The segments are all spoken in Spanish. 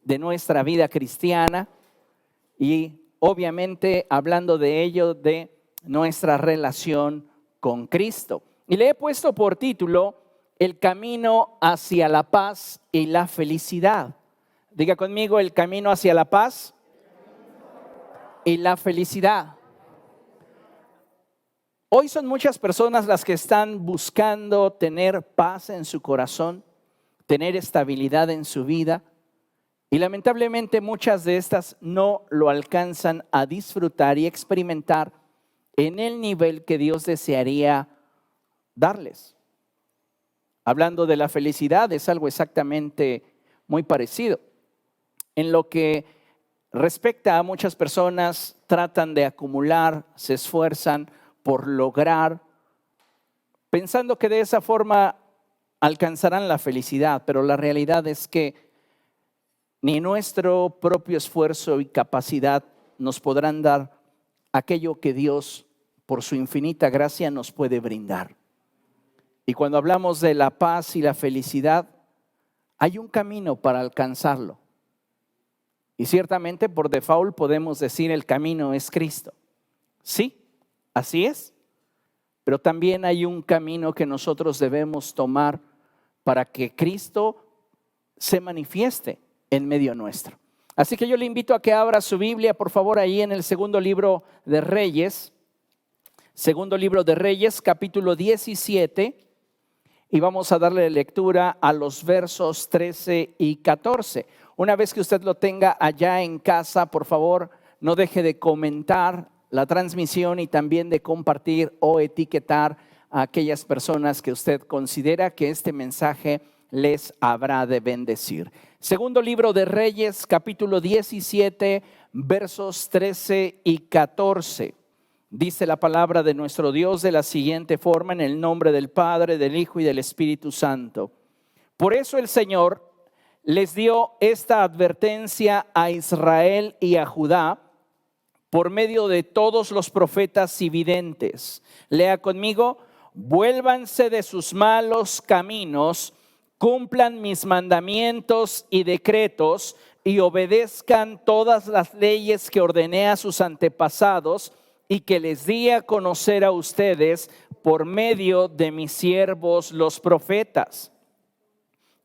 de nuestra vida cristiana y obviamente hablando de ello, de nuestra relación con Cristo. Y le he puesto por título El camino hacia la paz y la felicidad. Diga conmigo, el camino hacia la paz y la felicidad. Hoy son muchas personas las que están buscando tener paz en su corazón, tener estabilidad en su vida. Y lamentablemente muchas de estas no lo alcanzan a disfrutar y experimentar en el nivel que Dios desearía darles. Hablando de la felicidad, es algo exactamente muy parecido. En lo que respecta a muchas personas, tratan de acumular, se esfuerzan por lograr, pensando que de esa forma alcanzarán la felicidad, pero la realidad es que ni nuestro propio esfuerzo y capacidad nos podrán dar aquello que Dios, por su infinita gracia, nos puede brindar. Y cuando hablamos de la paz y la felicidad, hay un camino para alcanzarlo. Y ciertamente por default podemos decir el camino es Cristo. Sí, así es. Pero también hay un camino que nosotros debemos tomar para que Cristo se manifieste en medio nuestro. Así que yo le invito a que abra su Biblia, por favor, ahí en el segundo libro de Reyes. Segundo libro de Reyes, capítulo 17. Y vamos a darle lectura a los versos 13 y 14. Una vez que usted lo tenga allá en casa, por favor, no deje de comentar la transmisión y también de compartir o etiquetar a aquellas personas que usted considera que este mensaje les habrá de bendecir. Segundo libro de Reyes, capítulo 17, versos 13 y 14. Dice la palabra de nuestro Dios de la siguiente forma, en el nombre del Padre, del Hijo y del Espíritu Santo. Por eso el Señor les dio esta advertencia a Israel y a Judá por medio de todos los profetas y videntes. Lea conmigo: vuélvanse de sus malos caminos, cumplan mis mandamientos y decretos y obedezcan todas las leyes que ordené a sus antepasados y que les di a conocer a ustedes por medio de mis siervos los profetas.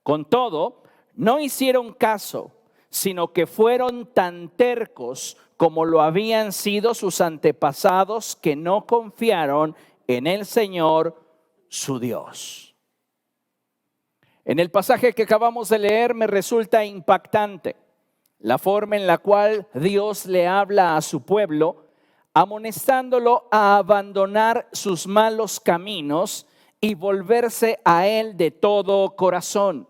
Con todo, no hicieron caso, sino que fueron tan tercos como lo habían sido sus antepasados, que no confiaron en el Señor su Dios. En el pasaje que acabamos de leer me resulta impactante la forma en la cual Dios le habla a su pueblo, amonestándolo a abandonar sus malos caminos y volverse a Él de todo corazón.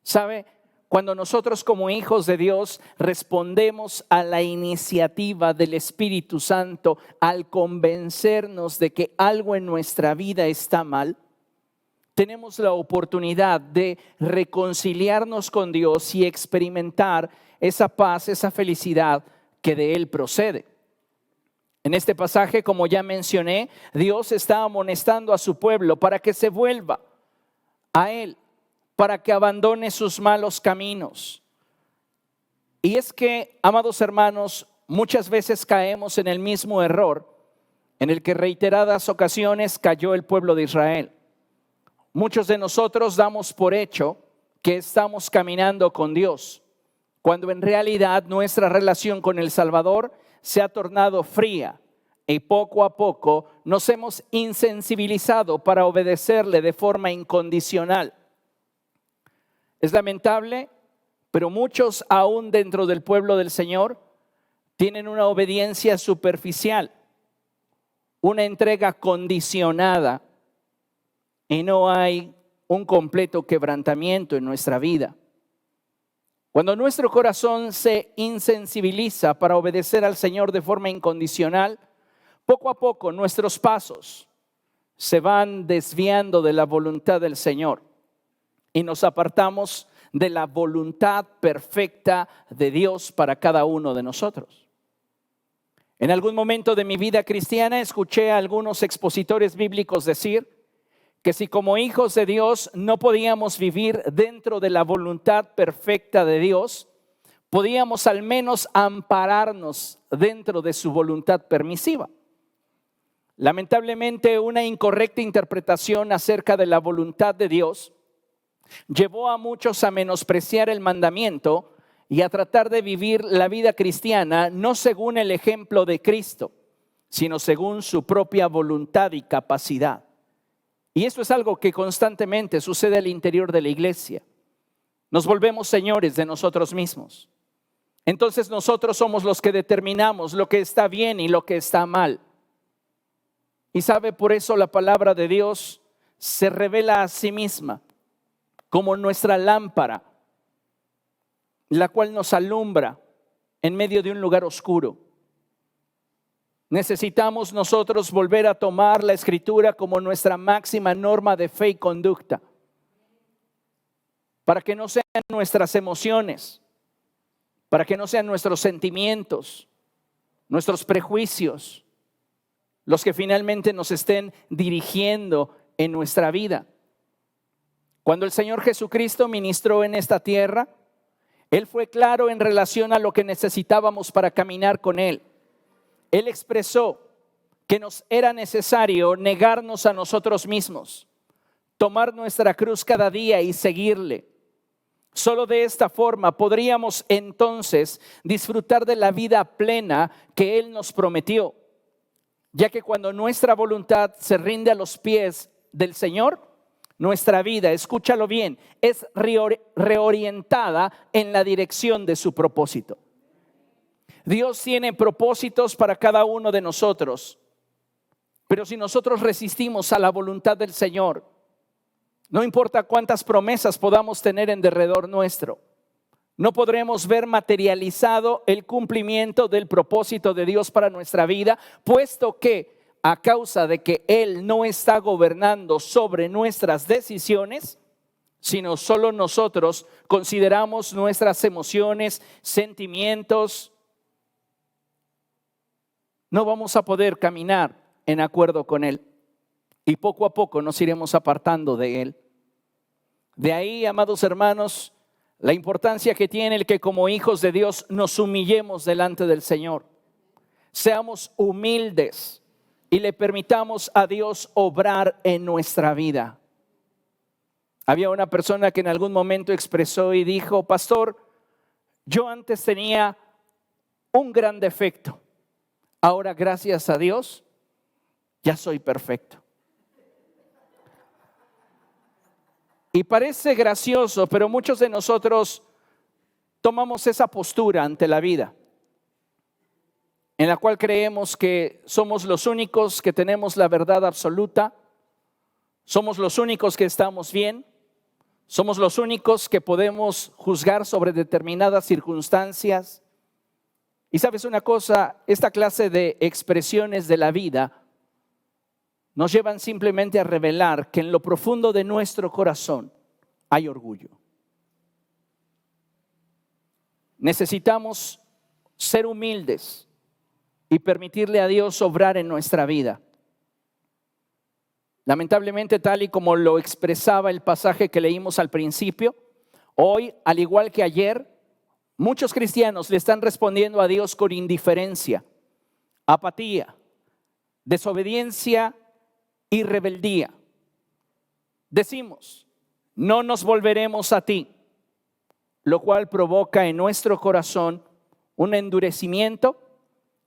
¿Sabe? Cuando nosotros como hijos de Dios respondemos a la iniciativa del Espíritu Santo al convencernos de que algo en nuestra vida está mal, tenemos la oportunidad de reconciliarnos con Dios y experimentar esa paz, esa felicidad que de Él procede. En este pasaje, como ya mencioné, Dios está amonestando a su pueblo para que se vuelva a Él, para que abandone sus malos caminos. Y es que, amados hermanos, muchas veces caemos en el mismo error en el que reiteradas ocasiones cayó el pueblo de Israel. Muchos de nosotros damos por hecho que estamos caminando con Dios, cuando en realidad nuestra relación con el Salvador se ha tornado fría y poco a poco nos hemos insensibilizado para obedecerle de forma incondicional. Es lamentable, pero muchos aún dentro del pueblo del Señor tienen una obediencia superficial, una entrega condicionada, y no hay un completo quebrantamiento en nuestra vida. Cuando nuestro corazón se insensibiliza para obedecer al Señor de forma incondicional, poco a poco nuestros pasos se van desviando de la voluntad del Señor y nos apartamos de la voluntad perfecta de Dios para cada uno de nosotros. En algún momento de mi vida cristiana escuché a algunos expositores bíblicos decir que si como hijos de Dios no podíamos vivir dentro de la voluntad perfecta de Dios, podíamos al menos ampararnos dentro de su voluntad permisiva. Lamentablemente, una incorrecta interpretación acerca de la voluntad de Dios llevó a muchos a menospreciar el mandamiento y a tratar de vivir la vida cristiana no según el ejemplo de Cristo, sino según su propia voluntad y capacidad. Y esto es algo que constantemente sucede al interior de la iglesia. Nos volvemos señores de nosotros mismos. Entonces nosotros somos los que determinamos lo que está bien y lo que está mal. Y sabe, por eso la palabra de Dios se revela a sí misma como nuestra lámpara, la cual nos alumbra en medio de un lugar oscuro. Necesitamos nosotros volver a tomar la Escritura como nuestra máxima norma de fe y conducta, para que no sean nuestras emociones, para que no sean nuestros sentimientos, nuestros prejuicios, los que finalmente nos estén dirigiendo en nuestra vida. Cuando el Señor Jesucristo ministró en esta tierra, Él fue claro en relación a lo que necesitábamos para caminar con Él. Él expresó que nos era necesario negarnos a nosotros mismos, tomar nuestra cruz cada día y seguirle. Solo de esta forma podríamos entonces disfrutar de la vida plena que Él nos prometió, ya que cuando nuestra voluntad se rinde a los pies del Señor, nuestra vida, escúchalo bien, es reorientada en la dirección de su propósito. Dios tiene propósitos para cada uno de nosotros, pero si nosotros resistimos a la voluntad del Señor, no importa cuántas promesas podamos tener en derredor nuestro, no podremos ver materializado el cumplimiento del propósito de Dios para nuestra vida, puesto que a causa de que Él no está gobernando sobre nuestras decisiones, sino solo nosotros consideramos nuestras emociones, sentimientos, no vamos a poder caminar en acuerdo con Él y poco a poco nos iremos apartando de Él. De ahí, amados hermanos, la importancia que tiene el que como hijos de Dios nos humillemos delante del Señor. Seamos humildes y le permitamos a Dios obrar en nuestra vida. Había una persona que en algún momento expresó y dijo: pastor, yo antes tenía un gran defecto. Ahora, gracias a Dios, ya soy perfecto. Y parece gracioso, pero muchos de nosotros tomamos esa postura ante la vida, en la cual creemos que somos los únicos que tenemos la verdad absoluta, somos los únicos que estamos bien, somos los únicos que podemos juzgar sobre determinadas circunstancias. Y sabes una cosa, esta clase de expresiones de la vida nos llevan simplemente a revelar que en lo profundo de nuestro corazón hay orgullo. Necesitamos ser humildes y permitirle a Dios obrar en nuestra vida. Lamentablemente, tal y como lo expresaba el pasaje que leímos al principio, hoy, al igual que ayer, muchos cristianos le están respondiendo a Dios con indiferencia, apatía, desobediencia y rebeldía. Decimos: no nos volveremos a ti, lo cual provoca en nuestro corazón un endurecimiento,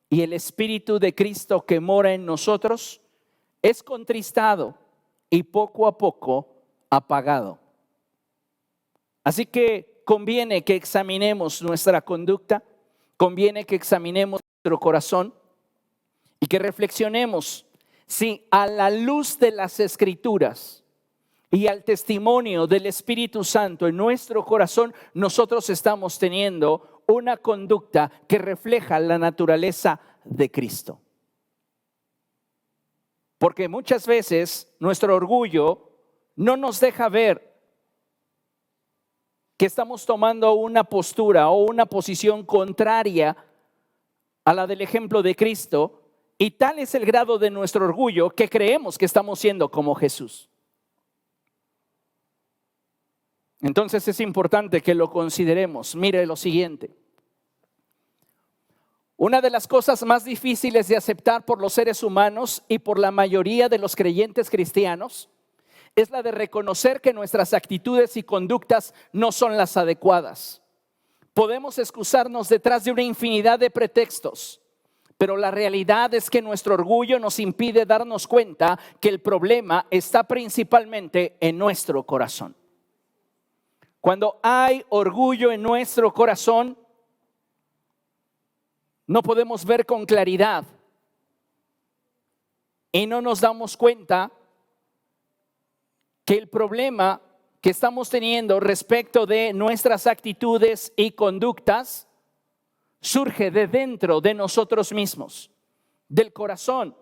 y el Espíritu de Cristo que mora en nosotros es contristado y poco a poco apagado. Así que conviene que examinemos nuestra conducta, conviene que examinemos nuestro corazón y que reflexionemos si a la luz de las Escrituras y al testimonio del Espíritu Santo en nuestro corazón nosotros estamos teniendo una conducta que refleja la naturaleza de Cristo. Porque muchas veces nuestro orgullo no nos deja ver que estamos tomando una postura o una posición contraria a la del ejemplo de Cristo, y tal es el grado de nuestro orgullo que creemos que estamos siendo como Jesús. Entonces es importante que lo consideremos. Mire lo siguiente. Una de las cosas más difíciles de aceptar por los seres humanos y por la mayoría de los creyentes cristianos es la de reconocer que nuestras actitudes y conductas no son las adecuadas. Podemos excusarnos detrás de una infinidad de pretextos, pero la realidad es que nuestro orgullo nos impide darnos cuenta que el problema está principalmente en nuestro corazón. Cuando hay orgullo en nuestro corazón, no podemos ver con claridad y no nos damos cuenta que el problema que estamos teniendo respecto de nuestras actitudes y conductas surge de dentro de nosotros mismos, del corazón.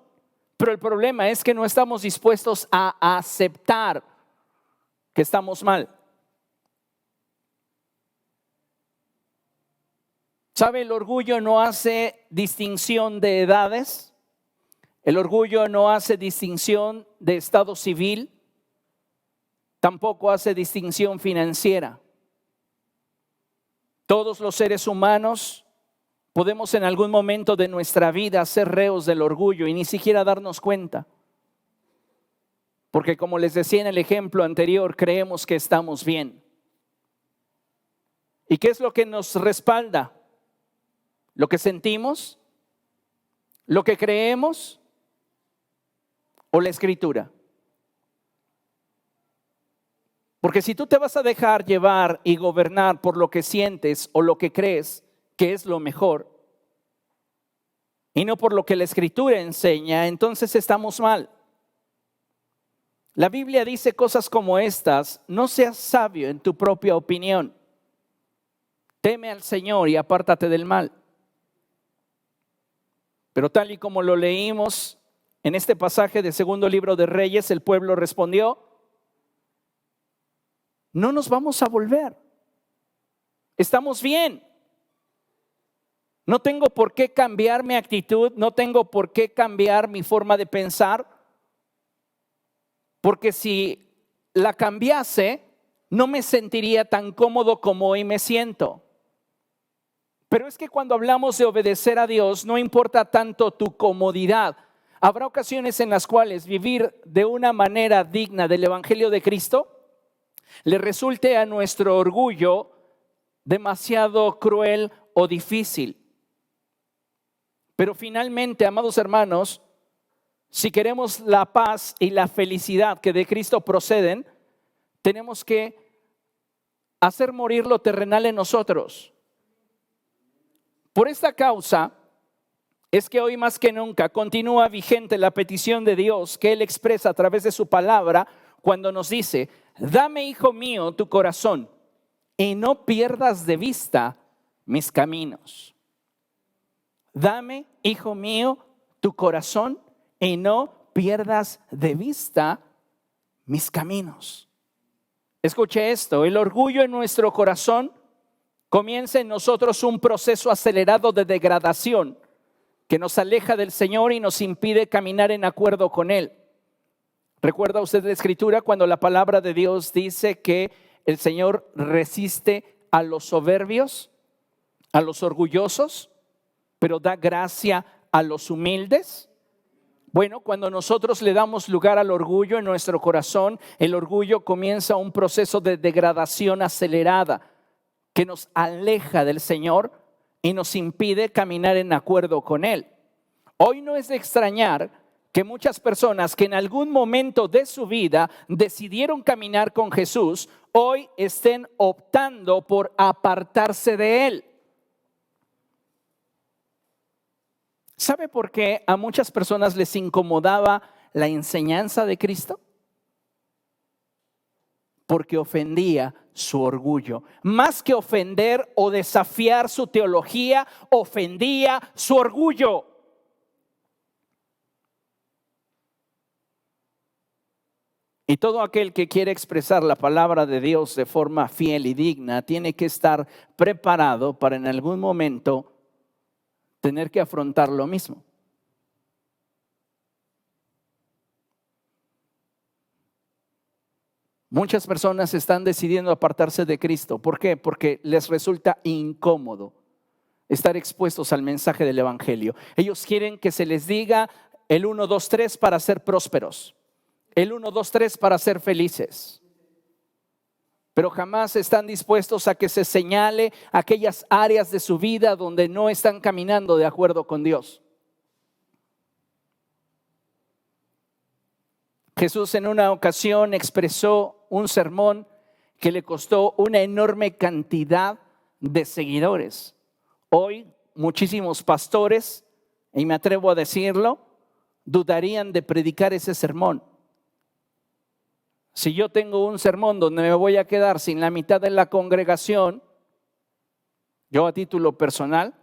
Pero el problema es que no estamos dispuestos a aceptar que estamos mal. ¿Sabe? El orgullo no hace distinción de edades. El orgullo no hace distinción de estado civil. Tampoco hace distinción financiera. Todos los seres humanos podemos en algún momento de nuestra vida ser reos del orgullo y ni siquiera darnos cuenta. Porque como les decía en el ejemplo anterior, creemos que estamos bien. ¿Y qué es lo que nos respalda? ¿Lo que sentimos? ¿Lo que creemos? ¿O la Escritura? Porque si tú te vas a dejar llevar y gobernar por lo que sientes o lo que crees que es lo mejor, y no por lo que la Escritura enseña, entonces estamos mal. La Biblia dice cosas como estas: no seas sabio en tu propia opinión. Teme al Señor y apártate del mal. Pero tal y como lo leímos en este pasaje del segundo libro de Reyes, el pueblo respondió: no nos vamos a volver. Estamos bien. No tengo por qué cambiar mi actitud, no tengo por qué cambiar mi forma de pensar, porque si la cambiase, no me sentiría tan cómodo como hoy me siento. Pero es que cuando hablamos de obedecer a Dios, no importa tanto tu comodidad. Habrá ocasiones en las cuales vivir de una manera digna del Evangelio de Cristo le resulte a nuestro orgullo demasiado cruel o difícil. Pero finalmente, amados hermanos, si queremos la paz y la felicidad que de Cristo proceden, tenemos que hacer morir lo terrenal en nosotros. Por esta causa es que hoy más que nunca continúa vigente la petición de Dios que Él expresa a través de su palabra cuando nos dice: dame, hijo mío, tu corazón y no pierdas de vista mis caminos. Dame, hijo mío, tu corazón y no pierdas de vista mis caminos. Escuche esto: el orgullo en nuestro corazón comienza en nosotros un proceso acelerado de degradación que nos aleja del Señor y nos impide caminar en acuerdo con Él. ¿Recuerda usted la Escritura cuando la palabra de Dios dice que el Señor resiste a los soberbios, a los orgullosos, pero da gracia a los humildes? Bueno, cuando nosotros le damos lugar al orgullo en nuestro corazón, el orgullo comienza un proceso de degradación acelerada que nos aleja del Señor y nos impide caminar en acuerdo con Él. Hoy no es de extrañar que muchas personas que en algún momento de su vida decidieron caminar con Jesús, hoy estén optando por apartarse de Él. ¿Sabe por qué a muchas personas les incomodaba la enseñanza de Cristo? Porque ofendía su orgullo. Más que ofender o desafiar su teología, ofendía su orgullo. Y todo aquel que quiere expresar la palabra de Dios de forma fiel y digna tiene que estar preparado para en algún momento tener que afrontar lo mismo. Muchas personas están decidiendo apartarse de Cristo. ¿Por qué? Porque les resulta incómodo estar expuestos al mensaje del Evangelio. Ellos quieren que se les diga el 1, 2, 3 para ser prósperos, el 1, 2, 3 para ser felices. Pero jamás están dispuestos a que se señale aquellas áreas de su vida donde no están caminando de acuerdo con Dios. Jesús en una ocasión expresó un sermón que le costó una enorme cantidad de seguidores. Hoy muchísimos pastores, y me atrevo a decirlo, dudarían de predicar ese sermón. Si yo tengo un sermón donde me voy a quedar sin la mitad de la congregación, yo a título personal,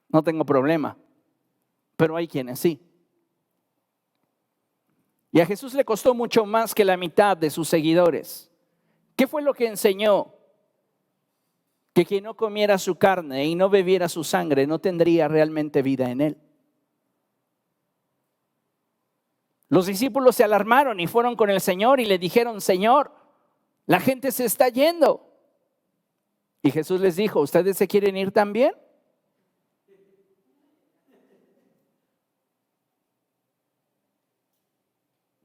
no tengo problema, pero hay quienes sí. Y a Jesús le costó mucho más que la mitad de sus seguidores. ¿Qué fue lo que enseñó? Que quien no comiera su carne y no bebiera su sangre no tendría realmente vida en él. Los discípulos se alarmaron y fueron con el Señor y le dijeron: Señor, la gente se está yendo. Y Jesús les dijo: ¿ustedes se quieren ir también?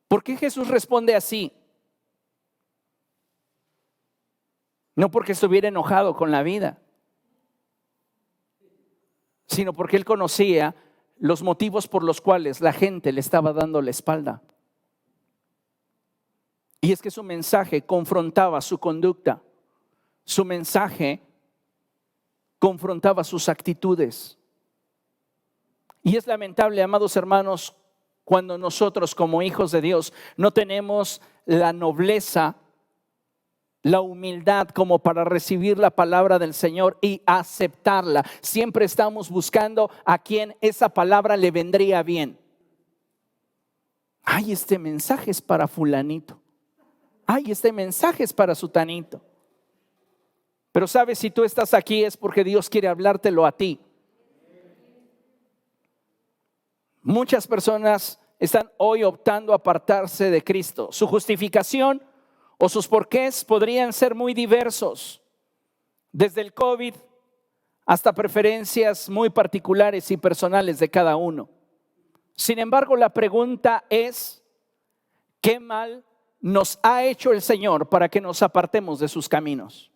¿Por qué Jesús responde así? No porque estuviera enojado con la vida, sino porque Él conocía los motivos por los cuales la gente le estaba dando la espalda. Y es que su mensaje confrontaba su conducta, su mensaje confrontaba sus actitudes. Y es lamentable, amados hermanos, cuando nosotros como hijos de Dios no tenemos la nobleza, la humildad como para recibir la palabra del Señor y aceptarla. Siempre estamos buscando a quien esa palabra le vendría bien. Ay, este mensaje es para fulanito. Ay, este mensaje es para sutanito. Pero sabes, si tú estás aquí es porque Dios quiere hablártelo a ti. Muchas personas están hoy optando a apartarse de Cristo. Su justificación o sus porqués podrían ser muy diversos, desde el COVID hasta preferencias muy particulares y personales de cada uno. Sin embargo, la pregunta es: ¿qué mal nos ha hecho el Señor para que nos apartemos de sus caminos?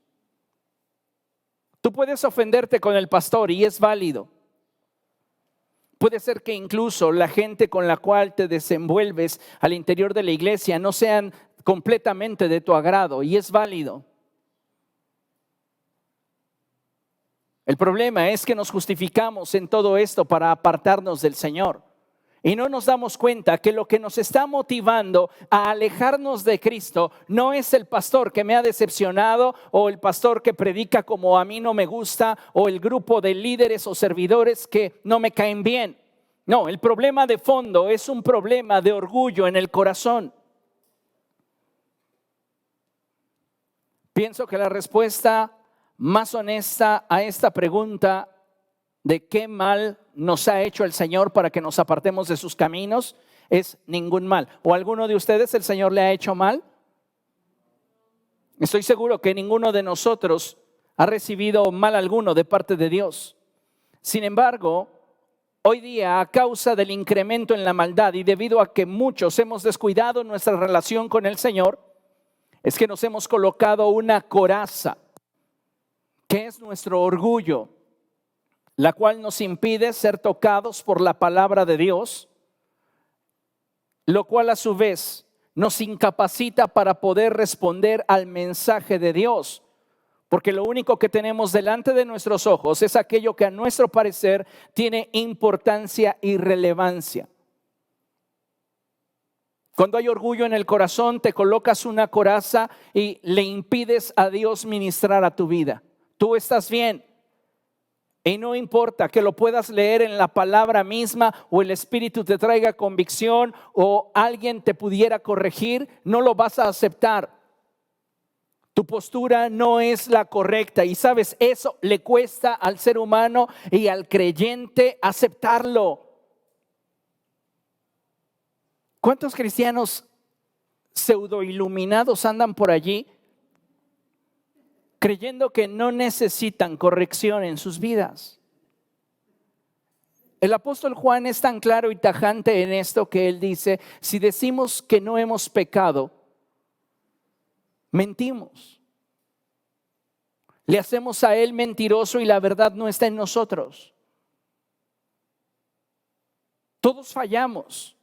Tú puedes ofenderte con el pastor y es válido. Puede ser que incluso la gente con la cual te desenvuelves al interior de la iglesia no sean completamente de tu agrado, y es válido. El problema es que nos justificamos en todo esto para apartarnos del Señor y no nos damos cuenta que lo que nos está motivando a alejarnos de Cristo no es el pastor que me ha decepcionado, o el pastor que predica como a mí no me gusta, o el grupo de líderes o servidores que no me caen bien. No, el problema de fondo es un problema de orgullo en el corazón. Pienso que la respuesta más honesta a esta pregunta de qué mal nos ha hecho el Señor para que nos apartemos de sus caminos es ningún mal. ¿O alguno de ustedes el Señor le ha hecho mal? Estoy seguro que ninguno de nosotros ha recibido mal alguno de parte de Dios. Sin embargo, hoy día, a causa del incremento en la maldad y debido a que muchos hemos descuidado nuestra relación con el Señor, es que nos hemos colocado una coraza, que es nuestro orgullo, la cual nos impide ser tocados por la palabra de Dios, lo cual a su vez nos incapacita para poder responder al mensaje de Dios, porque lo único que tenemos delante de nuestros ojos es aquello que a nuestro parecer tiene importancia y relevancia. Cuando hay orgullo en el corazón, te colocas una coraza y le impides a Dios ministrar a tu vida. Tú estás bien y no importa que lo puedas leer en la palabra misma, o el Espíritu te traiga convicción, o alguien te pudiera corregir, no lo vas a aceptar. Tu postura no es la correcta, y sabes, eso le cuesta al ser humano y al creyente aceptarlo. ¿Cuántos cristianos pseudo iluminados andan por allí creyendo que no necesitan corrección en sus vidas. El apóstol Juan es tan claro y tajante en esto que él dice: si decimos que no hemos pecado, mentimos. Le hacemos a él mentiroso y la verdad no está en nosotros. Todos fallamos,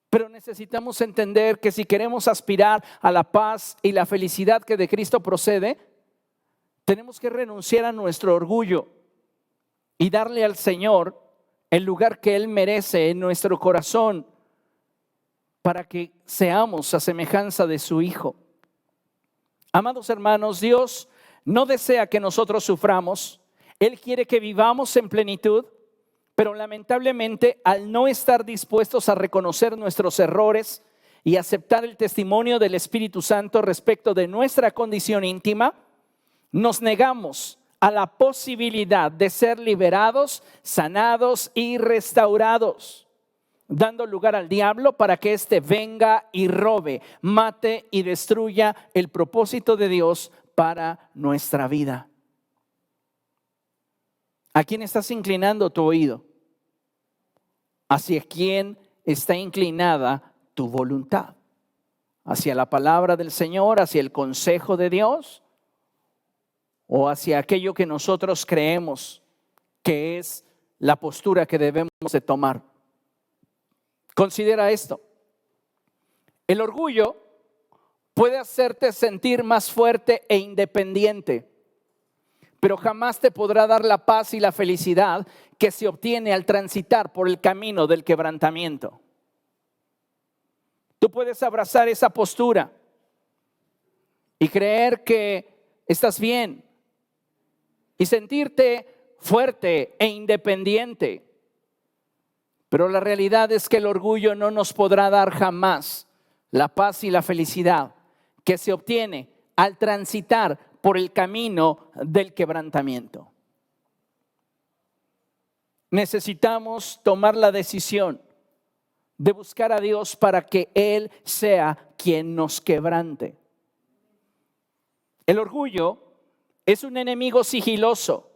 pero necesitamos entender que si queremos aspirar a la paz y la felicidad que de Cristo procede, tenemos que renunciar a nuestro orgullo y darle al Señor el lugar que Él merece en nuestro corazón para que seamos a semejanza de su Hijo. Amados hermanos, Dios no desea que nosotros suframos. Él quiere que vivamos en plenitud, pero lamentablemente al no estar dispuestos a reconocer nuestros errores y aceptar el testimonio del Espíritu Santo respecto de nuestra condición íntima, nos negamos a la posibilidad de ser liberados, sanados y restaurados, dando lugar al diablo para que éste venga y robe, mate y destruya el propósito de Dios para nuestra vida. ¿A quién estás inclinando tu oído? ¿Hacia quién está inclinada tu voluntad? ¿Hacia la palabra del Señor, hacia el consejo de Dios? ¿O hacia aquello que nosotros creemos que es la postura que debemos de tomar? Considera esto. El orgullo puede hacerte sentir más fuerte e independiente, pero jamás te podrá dar la paz y la felicidad que se obtiene al transitar por el camino del quebrantamiento. Tú puedes abrazar esa postura y creer que estás bien y sentirte fuerte e independiente. Pero la realidad es que el orgullo no nos podrá dar jamás la paz y la felicidad que se obtiene al transitar por el camino del quebrantamiento. Necesitamos tomar la decisión de buscar a Dios para que Él sea quien nos quebrante. El orgullo es un enemigo sigiloso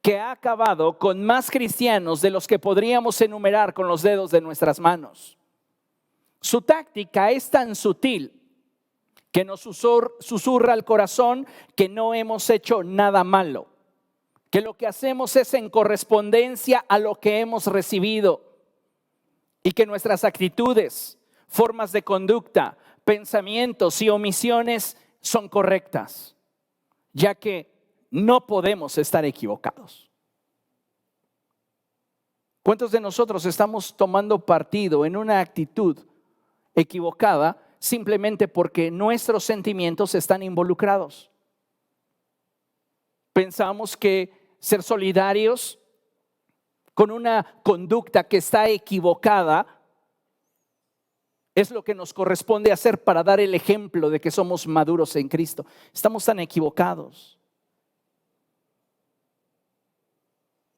que ha acabado con más cristianos de los que podríamos enumerar con los dedos de nuestras manos. Su táctica es tan sutil que nos susurra al corazón que no hemos hecho nada malo, que lo que hacemos es en correspondencia a lo que hemos recibido y que nuestras actitudes, formas de conducta, pensamientos y omisiones son correctas, ya que no podemos estar equivocados. ¿Cuántos de nosotros estamos tomando partido en una actitud equivocada simplemente porque nuestros sentimientos están involucrados? Pensamos que ser solidarios con una conducta que está equivocada es lo que nos corresponde hacer para dar el ejemplo de que somos maduros en Cristo. Estamos tan equivocados.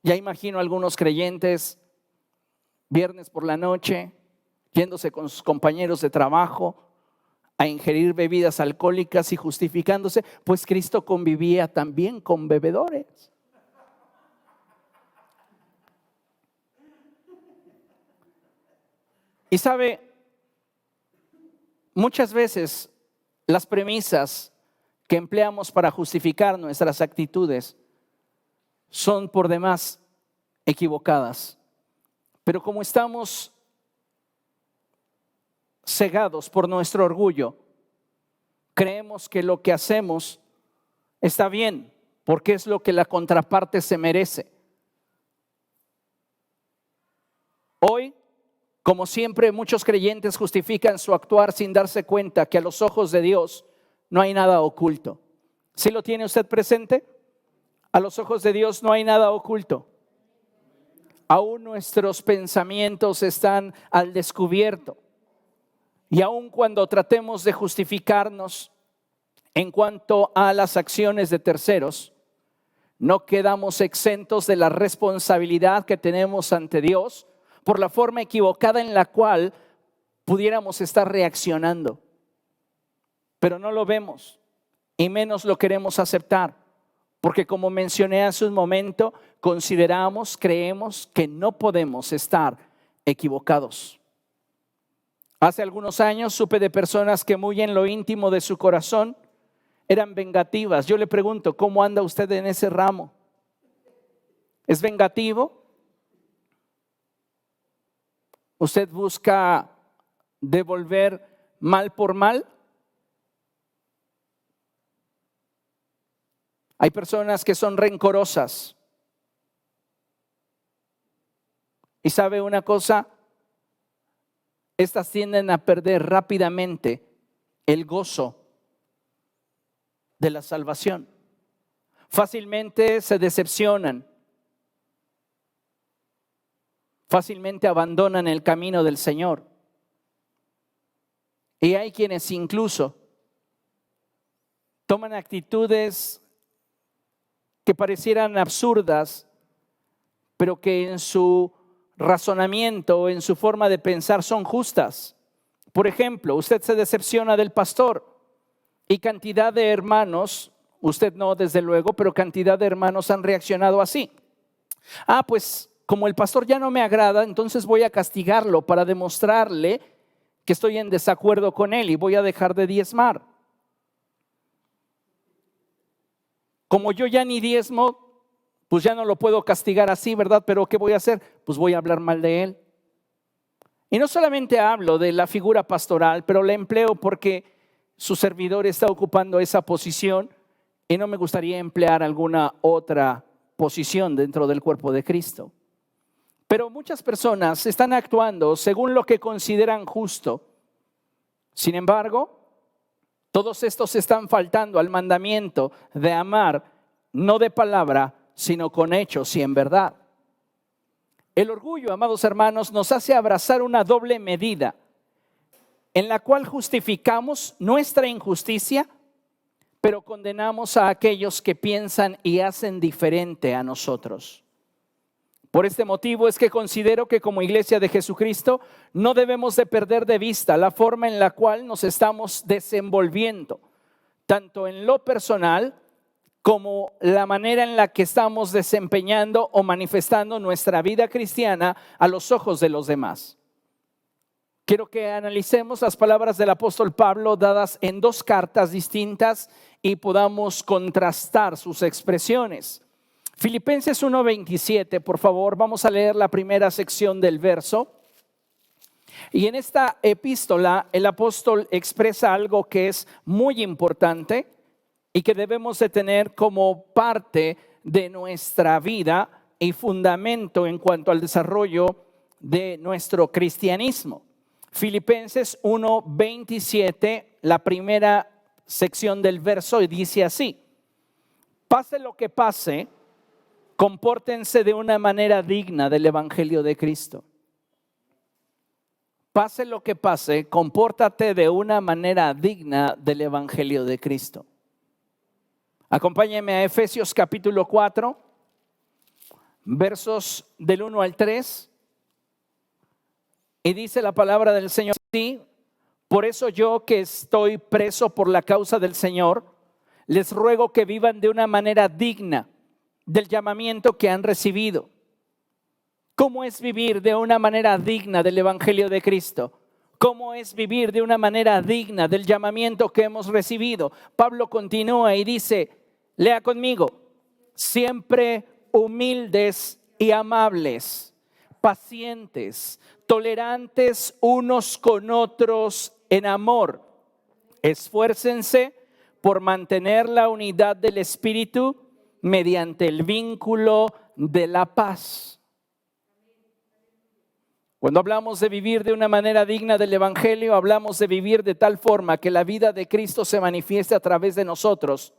Ya imagino a algunos creyentes viernes por la noche yéndose con sus compañeros de trabajo a ingerir bebidas alcohólicas y justificándose, pues Cristo convivía también con bebedores. Y sabe, muchas veces las premisas que empleamos para justificar nuestras actitudes son por demás equivocadas. Pero como estamos cegados por nuestro orgullo, creemos que lo que hacemos está bien, porque es lo que la contraparte se merece. Hoy, como siempre, muchos creyentes justifican su actuar sin darse cuenta que a los ojos de Dios no hay nada oculto. ¿Sí lo tiene usted presente? A los ojos de Dios no hay nada oculto. Aún nuestros pensamientos están al descubierto. Y aun cuando tratemos de justificarnos en cuanto a las acciones de terceros, no quedamos exentos de la responsabilidad que tenemos ante Dios por la forma equivocada en la cual pudiéramos estar reaccionando, pero no lo vemos y menos lo queremos aceptar, porque como mencioné hace un momento, creemos que no podemos estar equivocados. Hace algunos años supe de personas que muy en lo íntimo de su corazón eran vengativas. Yo le pregunto, ¿cómo anda usted en ese ramo? ¿Es vengativo? ¿Usted busca devolver mal por mal? Hay personas que son rencorosas. Y sabe una cosa, estas tienden a perder rápidamente el gozo de la salvación. Fácilmente se decepcionan. Fácilmente abandonan el camino del Señor. Y hay quienes incluso toman actitudes que parecieran absurdas, pero que en su razonamiento, en su forma de pensar son justas. Por ejemplo, usted se decepciona del pastor y cantidad de hermanos, usted no desde luego, pero cantidad de hermanos han reaccionado así. Pues como el pastor ya no me agrada, entonces voy a castigarlo para demostrarle que estoy en desacuerdo con él y voy a dejar de diezmar. Como yo ya ni diezmo, pues ya no lo puedo castigar así, ¿verdad? Pero ¿qué voy a hacer? Pues voy a hablar mal de él. Y no solamente hablo de la figura pastoral, pero la empleo porque su servidor está ocupando esa posición y no me gustaría emplear alguna otra posición dentro del cuerpo de Cristo. Pero muchas personas están actuando según lo que consideran justo. Sin embargo, todos estos están faltando al mandamiento de amar, no de palabra, sino con hechos y en verdad. El orgullo, amados hermanos, nos hace abrazar una doble medida en la cual justificamos nuestra injusticia, pero condenamos a aquellos que piensan y hacen diferente a nosotros. Por este motivo es que considero que como Iglesia de Jesucristo no debemos de perder de vista la forma en la cual nos estamos desenvolviendo, tanto en lo personal como la manera en la que estamos desempeñando o manifestando nuestra vida cristiana a los ojos de los demás. Quiero que analicemos las palabras del apóstol Pablo dadas en dos cartas distintas y podamos contrastar sus expresiones. Filipenses 1:27, por favor, vamos a leer la primera sección del verso. Y en esta epístola el apóstol expresa algo que es muy importante y que debemos de tener como parte de nuestra vida y fundamento en cuanto al desarrollo de nuestro cristianismo. Filipenses 1:27, la primera sección del verso, y dice así: pase lo que pase, compórtense de una manera digna del Evangelio de Cristo. Pase lo que pase, compórtate de una manera digna del Evangelio de Cristo. Acompáñenme a Efesios capítulo 4, versos del 1 al 3. Y dice la palabra del Señor: sí, por eso yo, que estoy preso por la causa del Señor, les ruego que vivan de una manera digna del llamamiento que han recibido. ¿Cómo es vivir de una manera digna del Evangelio de Cristo? ¿Cómo es vivir de una manera digna del llamamiento que hemos recibido? Pablo continúa y dice, lea conmigo: siempre humildes y amables, pacientes, tolerantes unos con otros en amor. Esfuércense por mantener la unidad del Espíritu mediante el vínculo de la paz. Cuando hablamos de vivir de una manera digna del Evangelio, hablamos de vivir de tal forma que la vida de Cristo se manifieste a través de nosotros.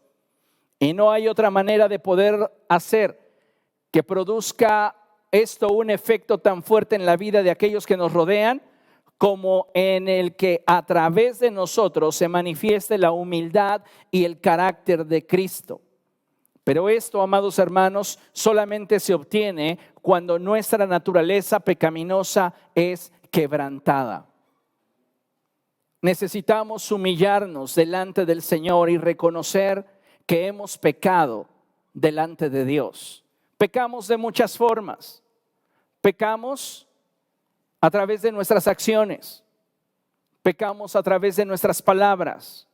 Y no hay otra manera de poder hacer que produzca esto un efecto tan fuerte en la vida de aquellos que nos rodean, como en el que a través de nosotros se manifieste la humildad y el carácter de Cristo. Pero esto, amados hermanos, solamente se obtiene cuando nuestra naturaleza pecaminosa es quebrantada. Necesitamos humillarnos delante del Señor y reconocer que hemos pecado delante de Dios. Pecamos de muchas formas. Pecamos a través de nuestras acciones. Pecamos a través de nuestras palabras.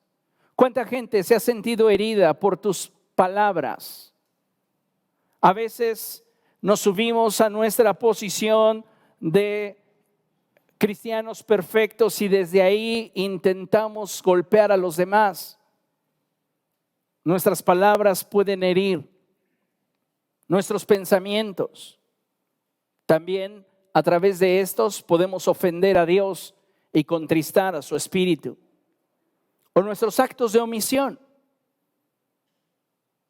¿Cuánta gente se ha sentido herida por tus palabras? A veces nos subimos a nuestra posición de cristianos perfectos y desde ahí intentamos golpear a los demás. Nuestras palabras pueden herir, nuestros pensamientos. También a través de estos podemos ofender a Dios y contristar a su espíritu. O nuestros actos de omisión.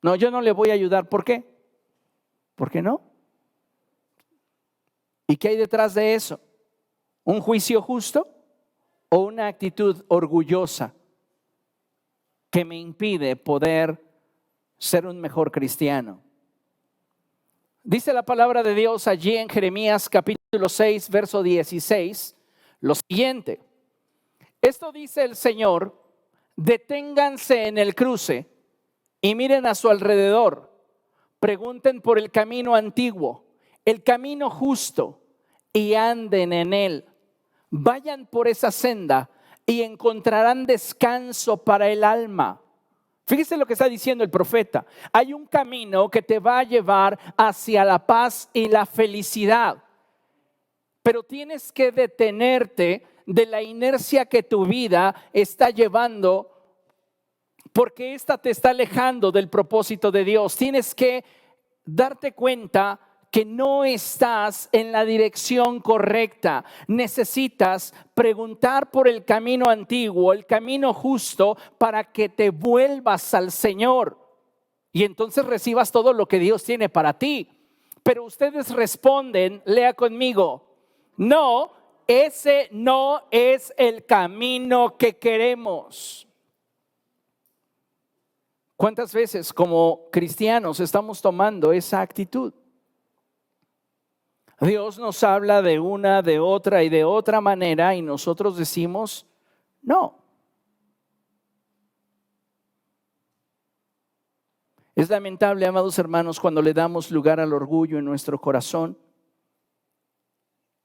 No, yo no le voy a ayudar. ¿Por qué? ¿Por qué no? ¿Y qué hay detrás de eso? ¿Un juicio justo o una actitud orgullosa que me impide poder ser un mejor cristiano? Dice la palabra de Dios allí en Jeremías capítulo 6, verso 16, lo siguiente. Esto dice el Señor: deténganse en el cruce y miren a su alrededor. Pregunten por el camino antiguo, el camino justo, y anden en él. Vayan por esa senda y encontrarán descanso para el alma. Fíjese lo que está diciendo el profeta. Hay un camino que te va a llevar hacia la paz y la felicidad. Pero tienes que detenerte de la inercia que tu vida está llevando, porque esta te está alejando del propósito de Dios. Tienes que darte cuenta que no estás en la dirección correcta. Necesitas preguntar por el camino antiguo, el camino justo, para que te vuelvas al Señor y entonces recibas todo lo que Dios tiene para ti. Pero ustedes responden, lea conmigo: no, ese no es el camino que queremos. ¿Cuántas veces como cristianos estamos tomando esa actitud? Dios nos habla de una, de otra y de otra manera y nosotros decimos no. Es lamentable, amados hermanos, cuando le damos lugar al orgullo en nuestro corazón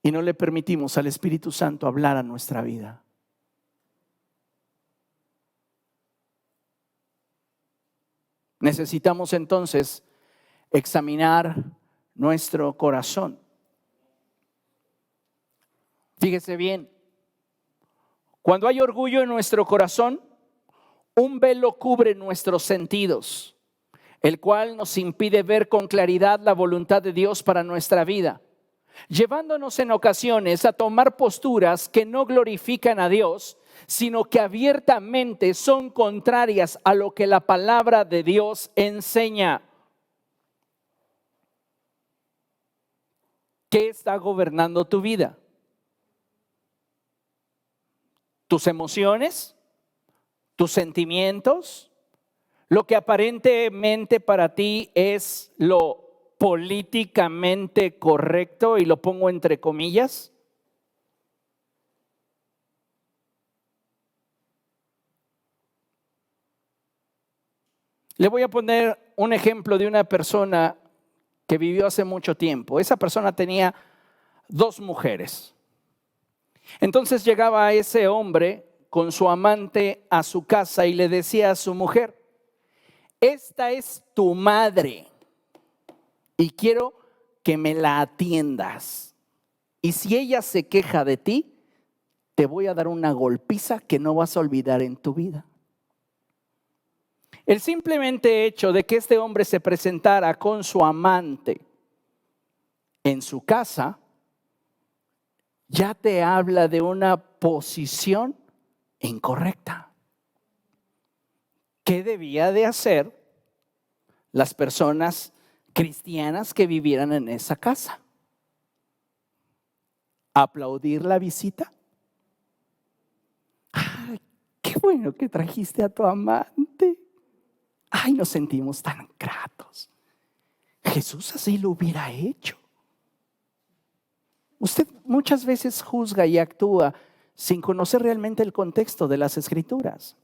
y no le permitimos al Espíritu Santo hablar a nuestra vida. Necesitamos entonces examinar nuestro corazón. Fíjese bien, cuando hay orgullo en nuestro corazón, un velo cubre nuestros sentidos, el cual nos impide ver con claridad la voluntad de Dios para nuestra vida, llevándonos en ocasiones a tomar posturas que no glorifican a Dios, sino que abiertamente son contrarias a lo que la palabra de Dios enseña. ¿Qué está gobernando tu vida? ¿Tus emociones? ¿Tus sentimientos? ¿Lo que aparentemente para ti es lo políticamente correcto, y lo pongo entre comillas? Le voy a poner un ejemplo de una persona que vivió hace mucho tiempo. Esa persona tenía 2 mujeres. Entonces llegaba ese hombre con su amante a su casa y le decía a su mujer: esta es tu madre y quiero que me la atiendas. Y si ella se queja de ti, te voy a dar una golpiza que no vas a olvidar en tu vida. El simplemente hecho de que este hombre se presentara con su amante en su casa ya te habla de una posición incorrecta. ¿Qué debía de hacer las personas cristianas que vivieran en esa casa? ¿Aplaudir la visita? ¡Ay, qué bueno que trajiste a tu amante! ¡Ay, nos sentimos tan gratos! Jesús así lo hubiera hecho. Usted muchas veces juzga y actúa sin conocer realmente el contexto de las Escrituras.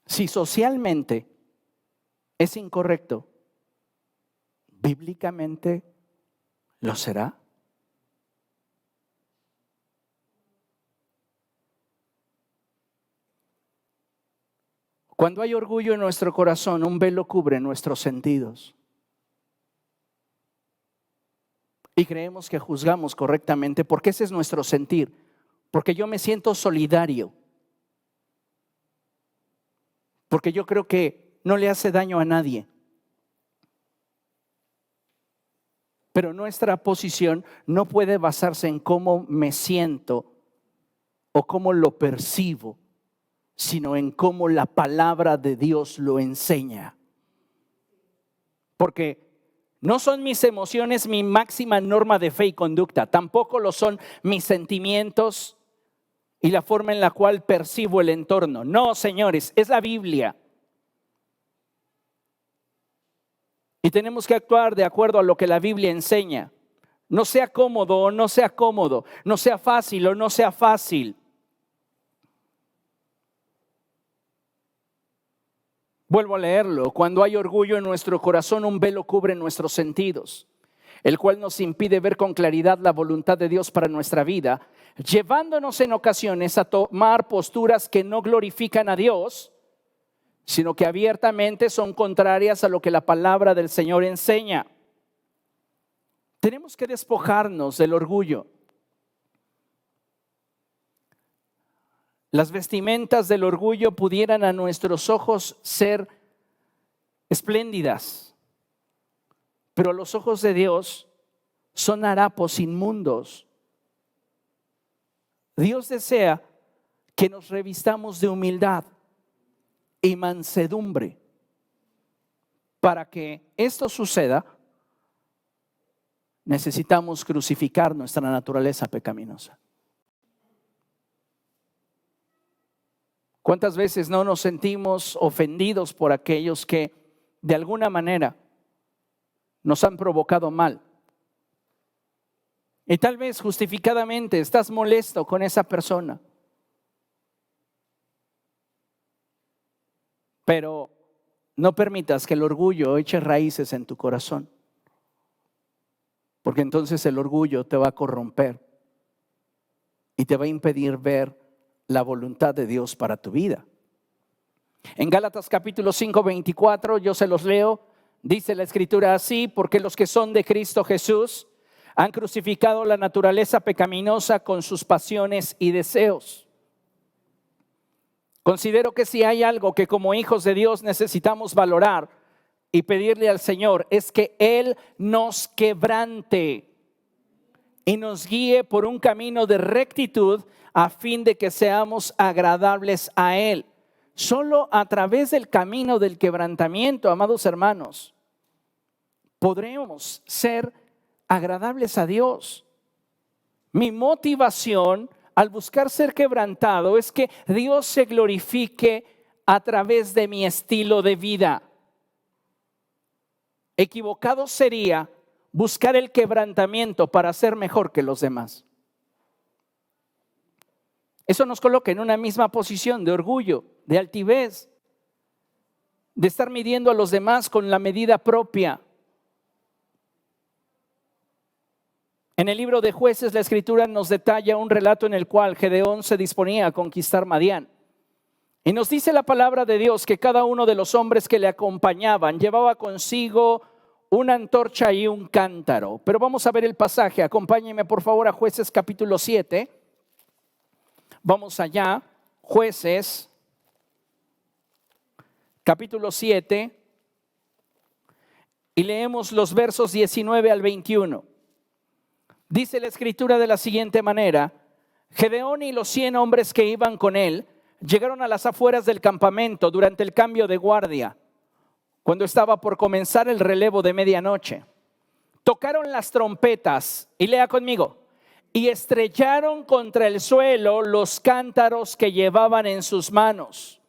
Si socialmente es incorrecto, ¿bíblicamente lo será? Cuando hay orgullo en nuestro corazón, un velo cubre nuestros sentidos. Y creemos que juzgamos correctamente porque ese es nuestro sentir. Porque yo me siento solidario. Porque yo creo que no le hace daño a nadie. Pero nuestra posición no puede basarse en cómo me siento o cómo lo percibo, sino en cómo la palabra de Dios lo enseña. Porque no son mis emociones mi máxima norma de fe y conducta, tampoco lo son mis sentimientos y la forma en la cual percibo el entorno. No, señores, es la Biblia. Y tenemos que actuar de acuerdo a lo que la Biblia enseña. No sea cómodo o no sea cómodo, no sea fácil o no sea fácil. Vuelvo a leerlo. Cuando hay orgullo en nuestro corazón, un velo cubre nuestros sentidos, el cual nos impide ver con claridad la voluntad de Dios para nuestra vida, llevándonos en ocasiones a tomar posturas que no glorifican a Dios, sino que abiertamente son contrarias a lo que la palabra del Señor enseña. Tenemos que despojarnos del orgullo. Las vestimentas del orgullo pudieran a nuestros ojos ser espléndidas, pero a los ojos de Dios son harapos inmundos. Dios desea que nos revistamos de humildad y mansedumbre. Para que esto suceda, necesitamos crucificar nuestra naturaleza pecaminosa. ¿Cuántas veces no nos sentimos ofendidos por aquellos que de alguna manera nos han provocado mal? Y tal vez justificadamente estás molesto con esa persona. Pero no permitas que el orgullo eche raíces en tu corazón, porque entonces el orgullo te va a corromper y te va a impedir ver la voluntad de Dios para tu vida. En Gálatas capítulo 5, 24, yo se los leo, dice la Escritura así: porque los que son de Cristo Jesús han crucificado la naturaleza pecaminosa con sus pasiones y deseos. Considero que si hay algo que como hijos de Dios necesitamos valorar y pedirle al Señor, es que Él nos quebrante y nos guíe por un camino de rectitud a fin de que seamos agradables a Él. Solo a través del camino del quebrantamiento, amados hermanos, podremos ser agradables a Dios. Mi motivación al buscar ser quebrantado es que Dios se glorifique a través de mi estilo de vida. Equivocado sería buscar el quebrantamiento para ser mejor que los demás. Eso nos coloca en una misma posición de orgullo, de altivez, de estar midiendo a los demás con la medida propia. En el libro de Jueces, la Escritura nos detalla un relato en el cual Gedeón se disponía a conquistar Madián. Y nos dice la palabra de Dios que cada uno de los hombres que le acompañaban llevaba consigo una antorcha y un cántaro. Pero vamos a ver el pasaje. Acompáñenme por favor a Jueces capítulo 7. Vamos allá, Jueces, capítulo 7, y leemos los versos 19 al 21. Dice la Escritura de la siguiente manera: Gedeón y los 100 hombres que iban con él llegaron a las afueras del campamento durante el cambio de guardia, cuando estaba por comenzar el relevo de medianoche. Tocaron las trompetas, y lea conmigo, y estrellaron contra el suelo los cántaros que llevaban en sus manos.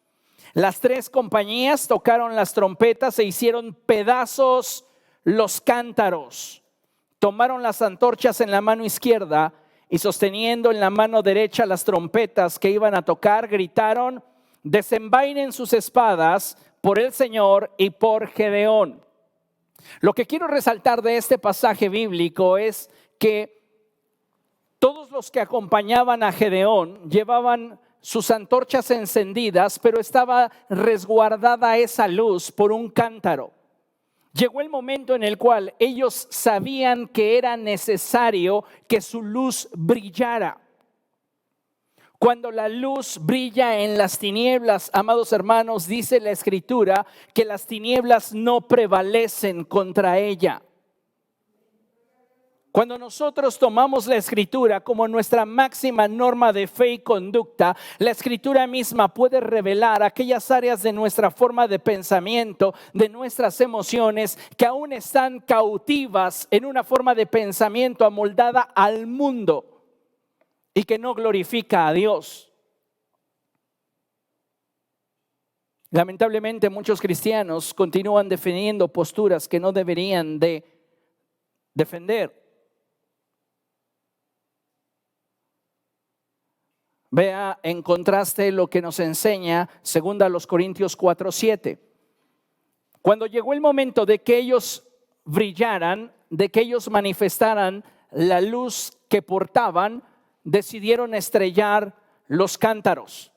Las 3 compañías tocaron las trompetas e hicieron pedazos los cántaros. Tomaron las antorchas en la mano izquierda y sosteniendo en la mano derecha las trompetas que iban a tocar, gritaron: desenvainen sus espadas por el Señor y por Gedeón. Lo que quiero resaltar de este pasaje bíblico es que todos los que acompañaban a Gedeón llevaban sus antorchas encendidas, pero estaba resguardada esa luz por un cántaro. Llegó el momento en el cual ellos sabían que era necesario que su luz brillara. Cuando la luz brilla en las tinieblas, amados hermanos, dice la Escritura que las tinieblas no prevalecen contra ella. Cuando nosotros tomamos la Escritura como nuestra máxima norma de fe y conducta, la Escritura misma puede revelar aquellas áreas de nuestra forma de pensamiento, de nuestras emociones, que aún están cautivas en una forma de pensamiento amoldada al mundo y que no glorifica a Dios. Lamentablemente, muchos cristianos continúan defendiendo posturas que no deberían de defender. Vea en contraste lo que nos enseña 2 Corintios 4:7. Cuando llegó el momento de que ellos brillaran, de que ellos manifestaran la luz que portaban, decidieron estrellar los cántaros.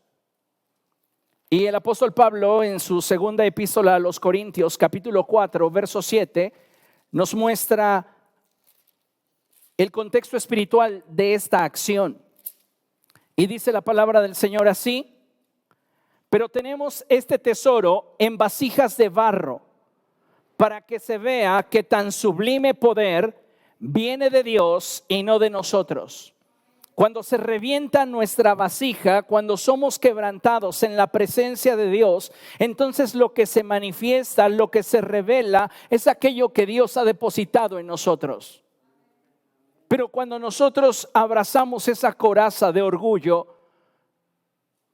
Y el apóstol Pablo, en su segunda epístola a los Corintios, capítulo 4, verso 7, nos muestra el contexto espiritual de esta acción. Y dice la palabra del Señor así: pero tenemos este tesoro en vasijas de barro, para que se vea que tan sublime poder viene de Dios y no de nosotros. Cuando se revienta nuestra vasija, cuando somos quebrantados en la presencia de Dios, entonces lo que se manifiesta, lo que se revela, es aquello que Dios ha depositado en nosotros. Pero cuando nosotros abrazamos esa coraza de orgullo,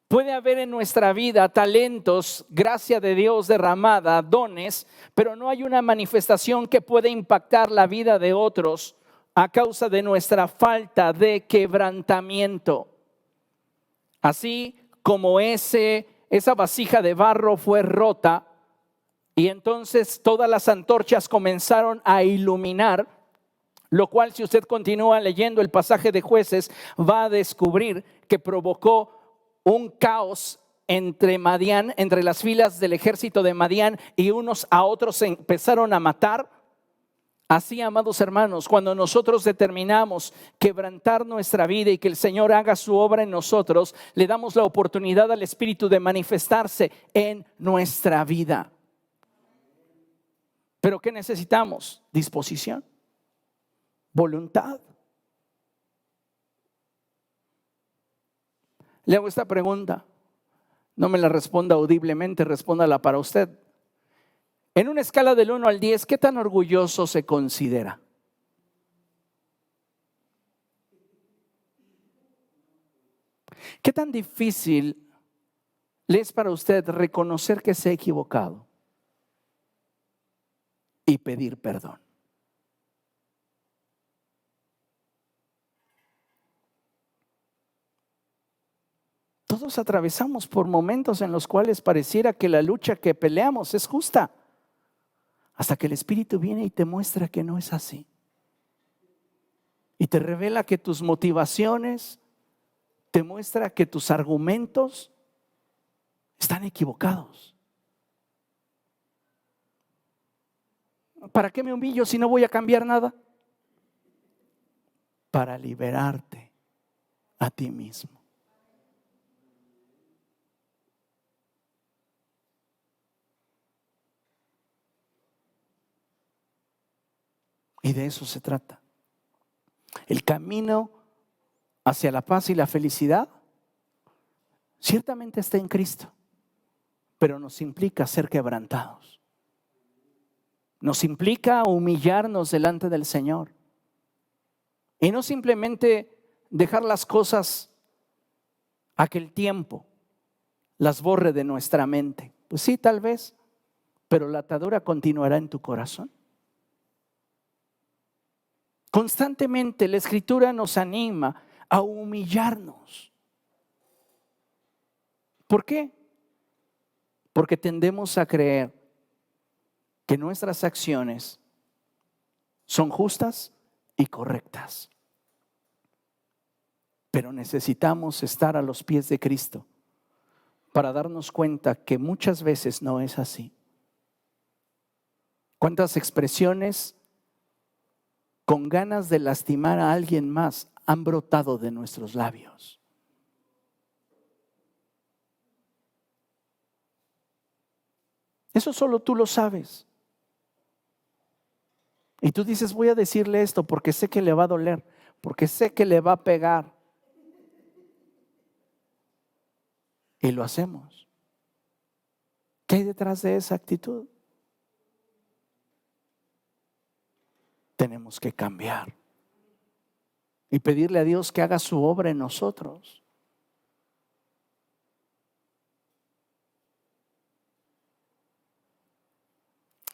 puede haber en nuestra vida talentos, gracia de Dios derramada, dones, pero no hay una manifestación que pueda impactar la vida de otros a causa de nuestra falta de quebrantamiento. Así como esa vasija de barro fue rota y entonces todas las antorchas comenzaron a iluminar, lo cual, si usted continúa leyendo el pasaje de Jueces, va a descubrir que provocó un caos entre Madián, entre las filas del ejército de Madián, y unos a otros se empezaron a matar. Así, amados hermanos, cuando nosotros determinamos quebrantar nuestra vida y que el Señor haga su obra en nosotros, le damos la oportunidad al Espíritu de manifestarse en nuestra vida. ¿Pero qué necesitamos? Disposición, voluntad. Le hago esta pregunta, no me la responda audiblemente, respóndala para usted. En una escala del 1 al 10, ¿qué tan orgulloso se considera? ¿Qué tan difícil le es para usted reconocer que se ha equivocado y pedir perdón? Todos atravesamos por momentos en los cuales pareciera que la lucha que peleamos es justa, hasta que el Espíritu viene y te muestra que no es así. Y te revela que tus motivaciones, te muestra que tus argumentos están equivocados. ¿Para qué me humillo si no voy a cambiar nada? Para liberarte a ti mismo. Y de eso se trata. El camino hacia la paz y la felicidad ciertamente está en Cristo, pero nos implica ser quebrantados. Nos implica humillarnos delante del Señor. Y no simplemente dejar las cosas a que el tiempo las borre de nuestra mente. Pues sí, tal vez, pero la atadura continuará en tu corazón. Constantemente la Escritura nos anima a humillarnos. ¿Por qué? Porque tendemos a creer que nuestras acciones son justas y correctas. Pero necesitamos estar a los pies de Cristo para darnos cuenta que muchas veces no es así. ¿Cuántas expresiones con ganas de lastimar a alguien más han brotado de nuestros labios? Eso solo tú lo sabes. Y tú dices, voy a decirle esto porque sé que le va a doler, porque sé que le va a pegar. Y lo hacemos. ¿Qué hay detrás de esa actitud? Tenemos que cambiar y pedirle a Dios que haga su obra en nosotros.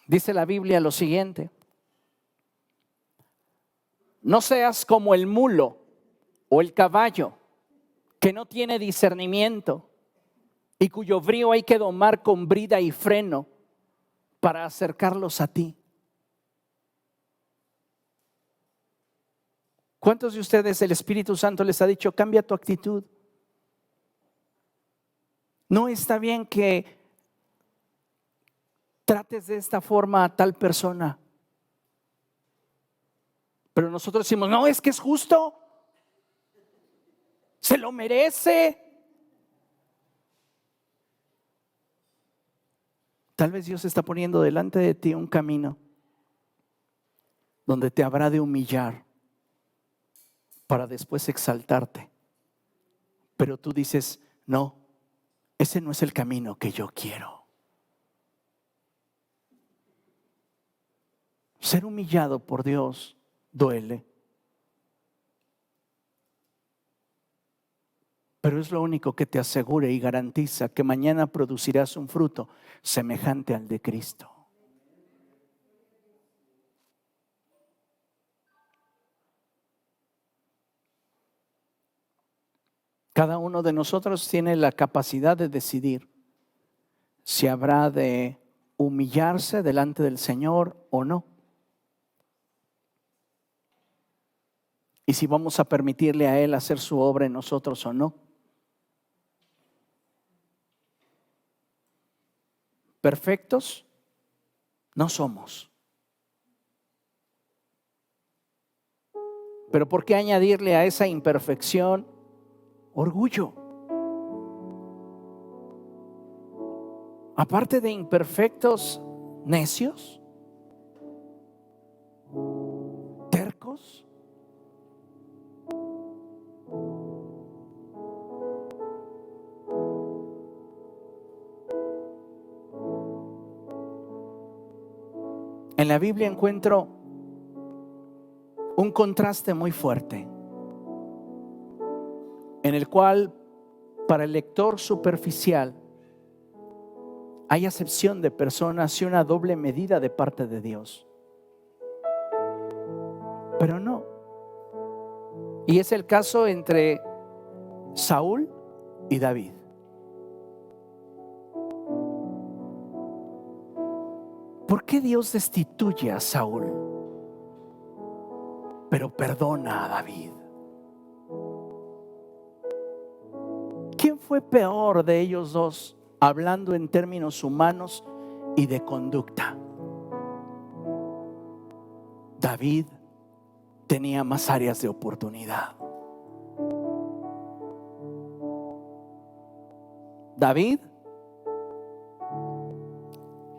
Dice la Biblia lo siguiente: no seas como el mulo o el caballo que no tiene discernimiento y cuyo brío hay que domar con brida y freno para acercarlos a ti. ¿Cuántos de ustedes el Espíritu Santo les ha dicho, cambia tu actitud? No está bien que trates de esta forma a tal persona. Pero nosotros decimos, no, es que es justo, se lo merece. Tal vez Dios está poniendo delante de ti un camino donde te habrá de humillar para después exaltarte. Pero tú dices, no, ese no es el camino que yo quiero. Ser humillado por Dios duele. Pero es lo único que te asegura y garantiza que mañana producirás un fruto semejante al de Cristo. Cada uno de nosotros tiene la capacidad de decidir si habrá de humillarse delante del Señor o no. Y si vamos a permitirle a Él hacer su obra en nosotros o no. Perfectos no somos. Pero ¿por qué añadirle a esa imperfección orgullo? Aparte de imperfectos, necios, tercos. En la Biblia encuentro un contraste muy fuerte, en el cual para el lector superficial hay acepción de personas y una doble medida de parte de Dios. Pero no. Y es el caso entre Saúl y David. ¿Por qué Dios destituye a Saúl, pero perdona a David? ¿Quién fue peor de ellos dos, hablando en términos humanos y de conducta? David tenía más áreas de oportunidad. David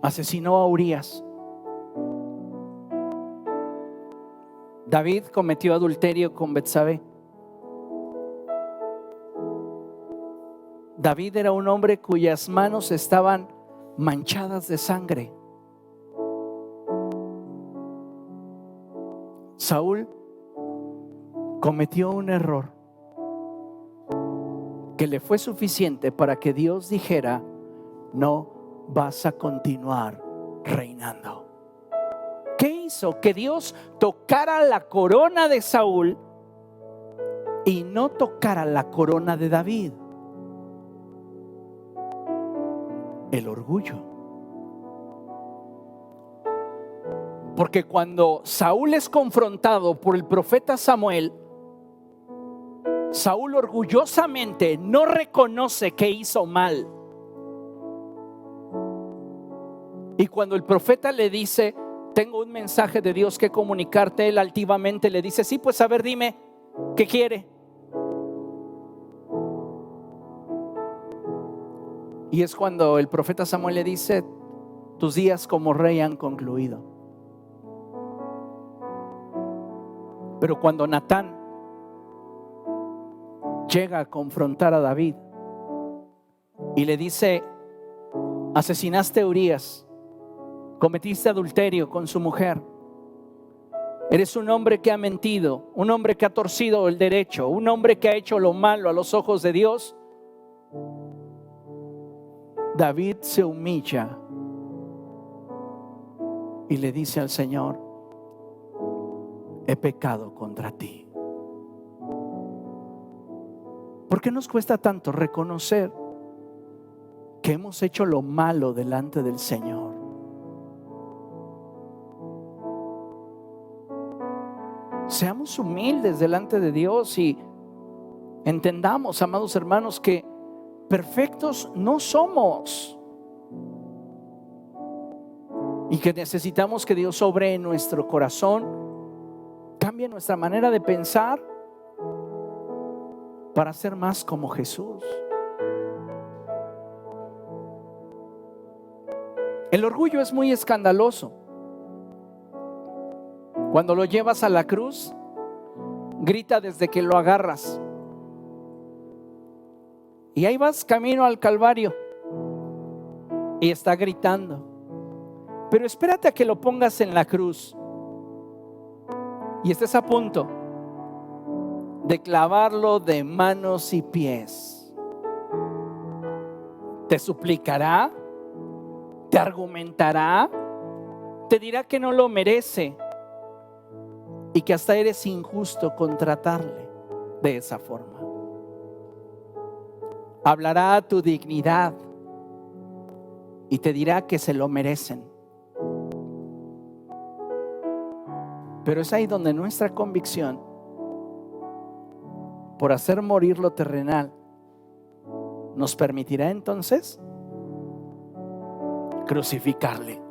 asesinó a Urías. David cometió adulterio con Betsabé. David era un hombre cuyas manos estaban manchadas de sangre. Saúl cometió un error que le fue suficiente para que Dios dijera, no vas a continuar reinando. ¿Qué hizo que Dios tocara la corona de Saúl y no tocara la corona de David? El orgullo. Porque cuando Saúl es confrontado por el profeta Samuel, Saúl orgullosamente no reconoce que hizo mal. Y cuando el profeta le dice: tengo un mensaje de Dios que comunicarte, él altivamente le dice: sí, pues a ver, dime, ¿qué quiere? Y es cuando el profeta Samuel le dice: tus días como rey han concluido. Pero cuando Natán llega a confrontar a David y le dice: asesinaste a Urías, cometiste adulterio con su mujer, eres un hombre que ha mentido, un hombre que ha torcido el derecho, un hombre que ha hecho lo malo a los ojos de Dios, David se humilla y le dice al Señor: he pecado contra ti. ¿Por qué nos cuesta tanto reconocer que hemos hecho lo malo delante del Señor? Seamos humildes delante de Dios y entendamos, amados hermanos, que perfectos no somos y que necesitamos que Dios obre en nuestro corazón, cambie nuestra manera de pensar para ser más como Jesús. El orgullo es muy escandaloso. Cuando lo llevas a la cruz, grita desde que lo agarras. Y ahí vas camino al Calvario y está gritando. Pero espérate a que lo pongas en la cruz y estés a punto de clavarlo de manos y pies. Te suplicará, te argumentará, te dirá que no lo merece y que hasta eres injusto con tratarle de esa forma. Hablará a tu dignidad y te dirá que se lo merecen. Pero es ahí donde nuestra convicción por hacer morir lo terrenal nos permitirá entonces crucificarle.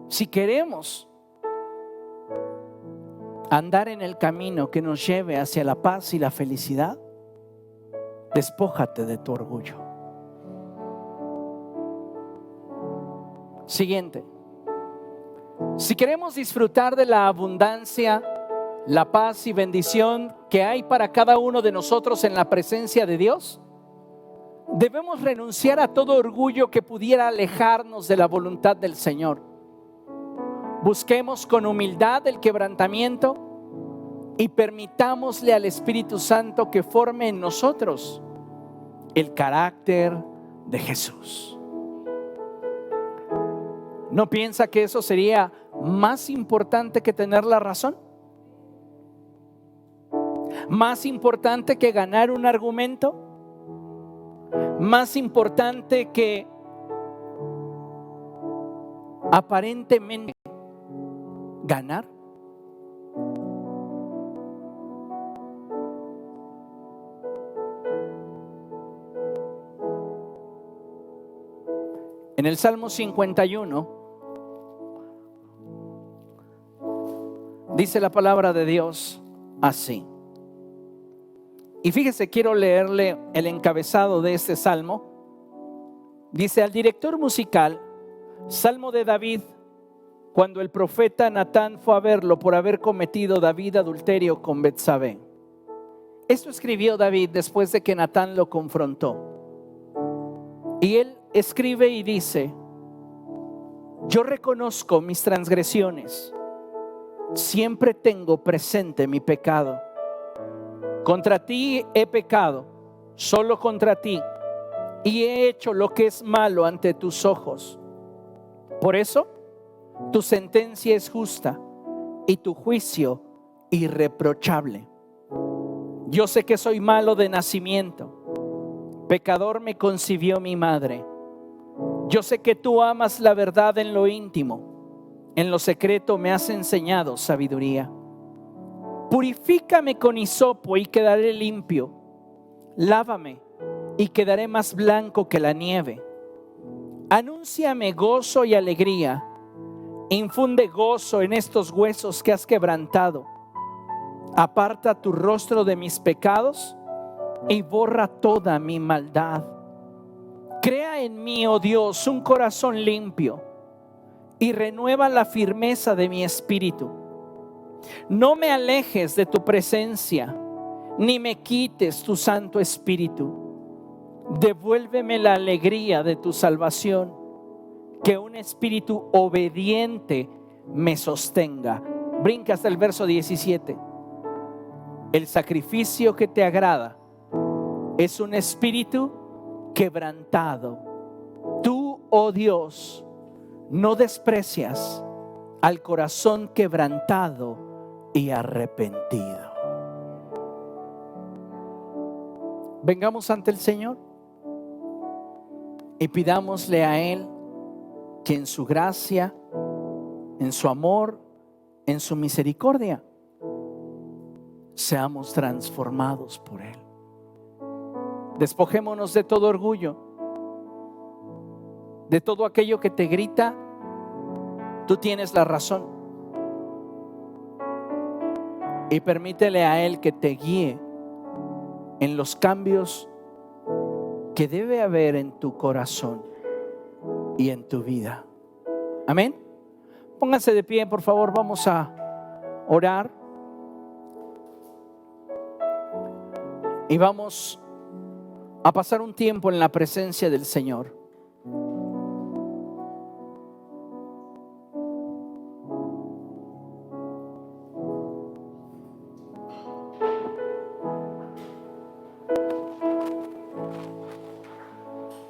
Si queremos andar en el camino que nos lleve hacia la paz y la felicidad, despójate de tu orgullo. Siguiente. Si queremos disfrutar de la abundancia, la paz y bendición que hay para cada uno de nosotros en la presencia de Dios, debemos renunciar a todo orgullo que pudiera alejarnos de la voluntad del Señor. Busquemos con humildad el quebrantamiento y permitámosle al Espíritu Santo que forme en nosotros el carácter de Jesús. ¿No piensa que eso sería más importante que tener la razón? ¿Más importante que ganar un argumento? ¿Más importante que aparentemente ganar? En el Salmo 51 dice la palabra de Dios así. Y fíjese, quiero leerle el encabezado de este salmo. Dice: al director musical, Salmo de David, cuando el profeta Natán fue a verlo por haber cometido David adulterio con Betsabé. Esto escribió David después de que Natán lo confrontó. Y él escribe y dice: yo reconozco mis transgresiones, siempre tengo presente mi pecado. Contra ti he pecado, solo contra ti, y he hecho lo que es malo ante tus ojos, Por eso, tu sentencia es justa y tu juicio irreprochable. Yo sé que soy malo de nacimiento, pecador me concibió mi madre. Yo sé que tú amas la verdad en lo íntimo, en lo secreto me has enseñado sabiduría. Purifícame con hisopo y quedaré limpio, lávame y quedaré más blanco que la nieve. Anúnciame gozo y alegría, infunde gozo en estos huesos que has quebrantado. Aparta tu rostro de mis pecados y borra toda mi maldad. Crea en mí, oh Dios, un corazón limpio y renueva la firmeza de mi espíritu. No me alejes de tu presencia, ni me quites tu Santo Espíritu. Devuélveme la alegría de tu salvación, que un espíritu obediente me sostenga. Brinca hasta el verso 17. El sacrificio que te agrada es un espíritu quebrantado. Tú, oh Dios, no desprecias al corazón quebrantado y arrepentido. Vengamos ante el Señor y pidámosle a Él que en su gracia, en su amor, en su misericordia, seamos transformados por Él. Despojémonos de todo orgullo, de todo aquello que te grita, tú tienes la razón. Y permítele a Él que te guíe en los cambios que debe haber en tu corazón y en tu vida. Amén. Pónganse de pie, por favor, vamos a orar. Y vamos a pasar un tiempo en la presencia del Señor.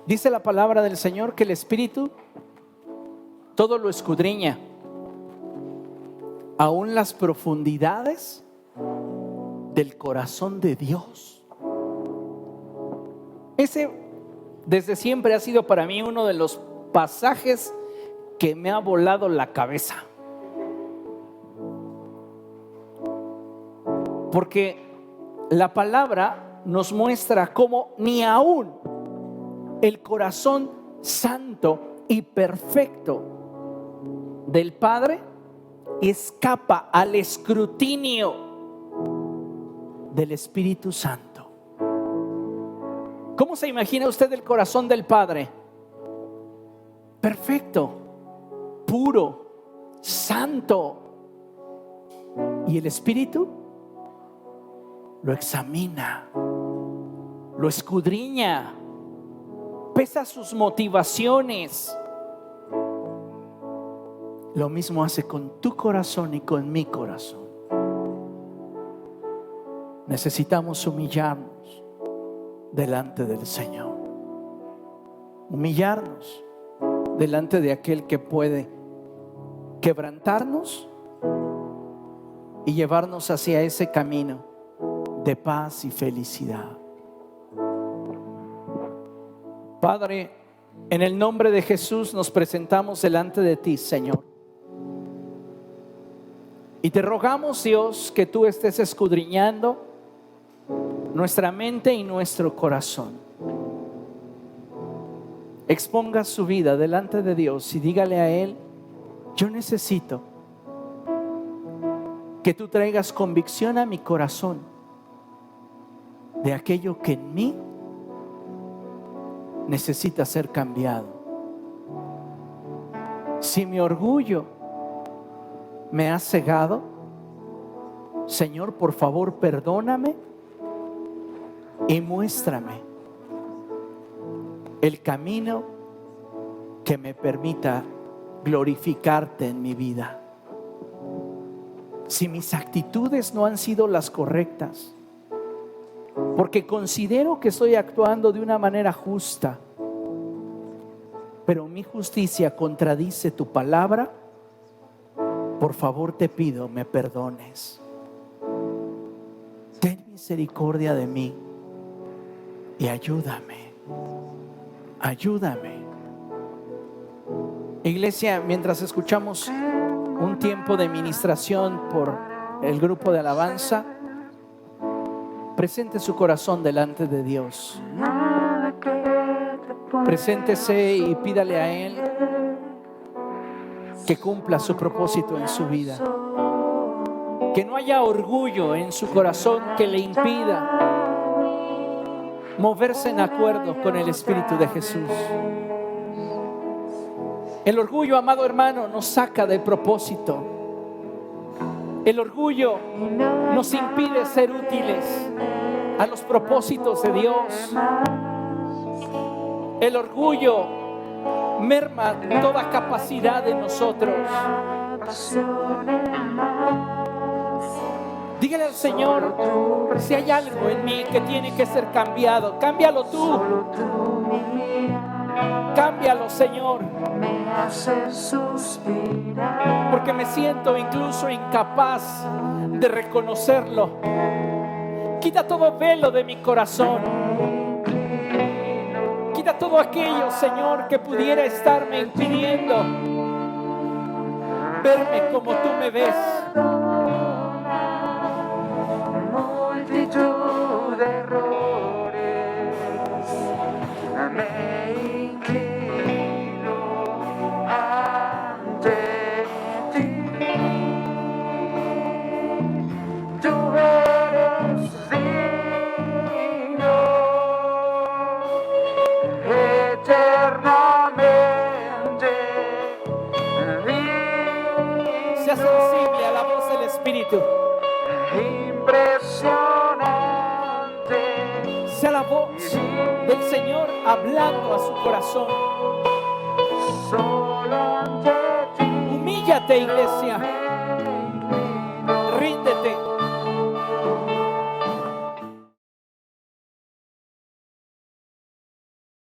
Dice la palabra del Señor que el Espíritu todo lo escudriña, aún las profundidades del corazón de Dios. Ese desde siempre ha sido para mí uno de los pasajes que me ha volado la cabeza, porque la palabra nos muestra cómo ni aún el corazón santo y perfecto del Padre escapa al escrutinio del Espíritu Santo. ¿Cómo se imagina usted el corazón del Padre? Perfecto, puro, santo. Y el Espíritu lo examina, lo escudriña, pesa sus motivaciones. Lo mismo hace con tu corazón y con mi corazón. Necesitamos humillarnos delante del Señor, humillarnos delante de aquel que puede quebrantarnos y llevarnos hacia ese camino de paz y felicidad. Padre, en el nombre de Jesús nos presentamos delante de ti, Señor. Y te rogamos, Dios, que tú estés escudriñando nuestra mente y nuestro corazón. Exponga su vida delante de Dios y dígale a Él: yo necesito que tú traigas convicción a mi corazón de aquello que en mí necesita ser cambiado. Si mi orgullo me ha cegado, Señor, por favor, perdóname y muéstrame el camino que me permita glorificarte en mi vida. Si mis actitudes no han sido las correctas, porque considero que estoy actuando de una manera justa, pero mi justicia contradice tu palabra, por favor te pido me perdones. Ten misericordia de mí y ayúdame. Ayúdame. Iglesia, mientras escuchamos un tiempo de ministración por el grupo de alabanza, presente su corazón delante de Dios. Preséntese y pídale a Él que cumpla su propósito en su vida. Que no haya orgullo en su corazón que le impida moverse en acuerdo con el Espíritu de Jesús. El orgullo, amado hermano, nos saca de propósito. El orgullo nos impide ser útiles a los propósitos de Dios. El orgullo merma toda capacidad de nosotros. Dígale al Señor, si hay algo en mí que tiene que ser cambiado, cámbialo tú. Cámbialo, Señor. Porque me siento incluso incapaz de reconocerlo. Quita todo velo de mi corazón. Quita todo aquello, Señor, que pudiera estarme impidiendo verme como tú me ves. Multitud de errores, me inclino ante ti. Tú eres digno, eternamente digno. Sea sensible a la voz del Espíritu. Impresionante. Sea la voz del Señor hablando a su corazón. Solo ante ti Humíllate, iglesia.